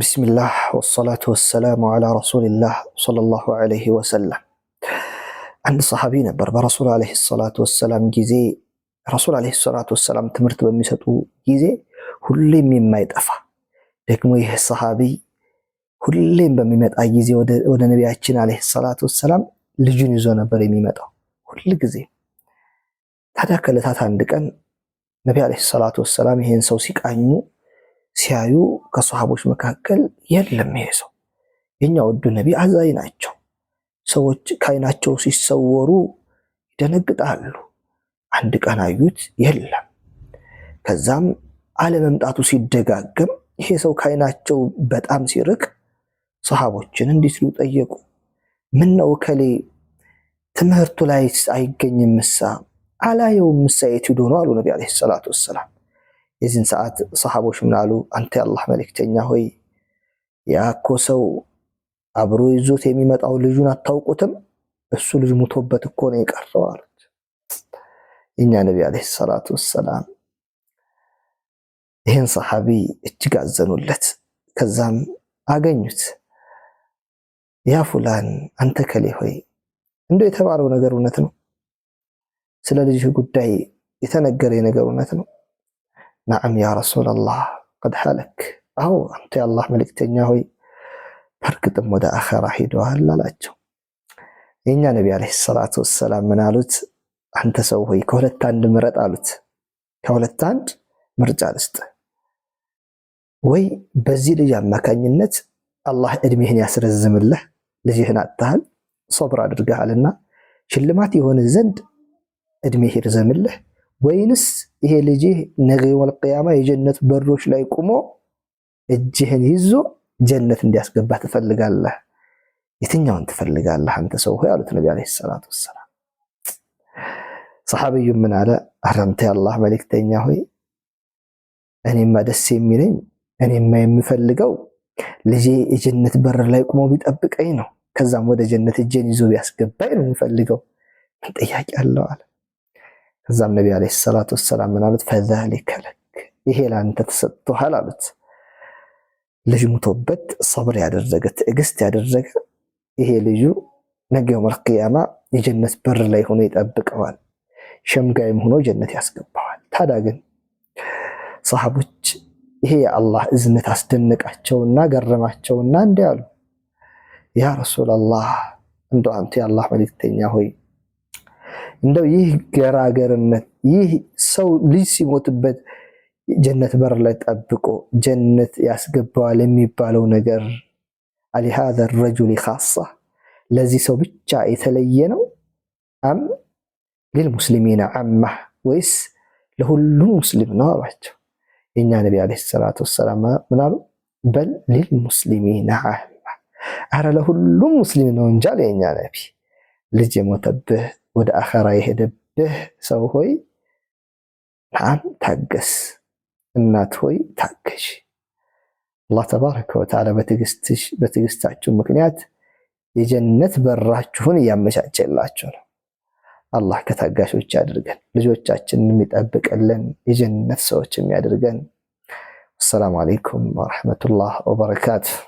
بسم الله والصلاة والسلام على رسول الله صلى الله عليه وسلم. عند صحابي نبر برسول عليه الصلاة والسلام جزي رسول عليه الصلاة والسلام تمرت بمسطو جزي ሁሌም የማይጠፋ ደግሞ ይህ ሰሃቢ ሁሌም በሚመጣ ጊዜ ወደ ነቢያችን አለይሂ ሰላቱ ወሰለም ልጁን ይዞ ነበር የሚመጣው ሁሉ ጊዜ። ታዲያ ከዕለታት አንድ ቀን ነቢ አለይሂ ሰላቱ ወሰለም ይሄን ሰው ሲቃኙ ሲያዩ ከሷሃቦች መካከል የለም ይሄ ሰው የኛ ወዱ ነቢ አዛኝ ናቸው። ሰዎች ካይናቸው ሲሰወሩ ይደነግጣሉ። አንድ ቀን አዩት የለም። ከዛም አለመምጣቱ ሲደጋገም ይሄ ሰው ካይናቸው በጣም ሲርቅ ሷሃቦችን እንዲህ ሲሉ ጠየቁ። ምን ነው ከሌ ትምህርቱ ላይ አይገኝም ምሳ አላየውም ምሳ የት ሄዶ ነው አሉ ነቢ አለይሂ ሰላቱ ወሰለም። የዚህን ሰዓት ሷሃቦች ምን አሉ? አንተ የአላህ መልእክተኛ ሆይ ያኮ ሰው አብሮ ይዞት የሚመጣው ልጁን አታውቁትም? እሱ ልጅ ሙቶበት እኮ ነው የቀረው አሉት። እኛ ነቢ አለይሂ ሰላቱ ወሰለም ይሄን ሰሃቢ እጅግ አዘኑለት። ከዛም አገኙት። ያ ፉላን አንተ ከሌ ሆይ እንደው የተባለው ነገር እውነት ነው? ስለ ልጅህ ጉዳይ የተነገረ ነገር እውነት ነው? ነዓም ያ ረሱላላህ ቀድ ሐለክ። አዎ አንተ የአላህ መልእክተኛ ሆይ በርግጥም ወደ አኺራ ሄደዋል አላቸው። የኛ ነቢ አለይሂ ሰላቱ ወሰለም ምን አሉት? አንተ ሰው ሆይ ከሁለት አንድ ምረጥ አሉት። ከሁለት አንድ ምርጫ ልስጥ፣ ወይ በዚህ ልጅ አማካኝነት አላህ እድሜህን ያስረዝምልህ፣ ልጅህን አጥተሃል ሶብር አድርገሃልና ሽልማት የሆነ ዘንድ እድሜህ ይርዘምልህ፣ ወይንስ ይሄ ልጅህ ነገ የውመል ቂያማ የጀነት በሮች ላይ ቆሞ እጅህን ይዞ ጀነት እንዲያስገባ ትፈልጋለህ? የትኛውን ትፈልጋለህ አንተ ሰው ሆይ አሉት ነቢ አለይሂ ሰላቱ ወሰለም። ሰሃቢዩ ምን አለ? አንተ የአላህ መልእክተኛ ሆይ እኔማ ደስ የሚለኝ እኔማ የምፈልገው ልጄ የጀነት በር ላይ ቆሞ ቢጠብቀኝ ነው። ከዛም ወደ ጀነት እጄን ይዞ ቢያስገባኝ ነው የምፈልገው። ምን ጥያቄ አለው አለ። ከዛም ነቢ አለይሂ ሰላቱ ወሰለም ምን አሉት? ፈዛሊከ ለክ፣ ይሄ ላንተ ተሰጥቶሃል አሉት። ልጅ ሙቶበት ሰብር ያደረገ ትዕግስት ያደረገ ይሄ ልጁ ነገ የውመል ቂያማ የጀነት በር ላይ ሆኖ ይጠብቀዋል፣ ሸምጋይም ሆኖ ጀነት ያስገባዋል። ታዲያ ግን ሰሃቦች ይሄ የአላህ እዝነት አስደነቃቸውና ገረማቸውና እንዲህ አሉ፣ ያ ረሱላላህ እንደው አንተ የአላህ መልእክተኛ ሆይ እንደው ይህ ገራገርነት ይህ ሰው ልጅ ሲሞትበት ጀነት በር ላይ ጠብቆ ጀነት ያስገባዋል የሚባለው ነገር አሊሃዛ الرجل خاصة ለዚህ ሰው ብቻ የተለየ ነው? አም للمسلمين عامة ወይስ ለሁሉም ሙስሊም ነው አሏቸው። የኛ ነቢ አለይሂ ሰላቱ ወሰለም ምን አሉ? በል للمسلمين عامة፣ አረ ለሁሉም ሙስሊም ነው እንጂ አለ የኛ ነቢ። ልጅ የሞተብህ ወደ አኺራ የሄደብህ ሰው ሆይ ናም ታገስ፣ እናት ሆይ ታገሽ። አላህ ተባረከ ወተዓላ በትዕግስታችሁ ምክንያት የጀነት በራችሁን እያመቻቸላችሁ ነው። አላህ ከታጋሾች ያድርገን፣ ልጆቻችንን የሚጠብቅልን የጀነት ሰዎች የሚያድርገን። አሰላሙ አለይኩም ወራህመቱላህ ወበረካቱሁ።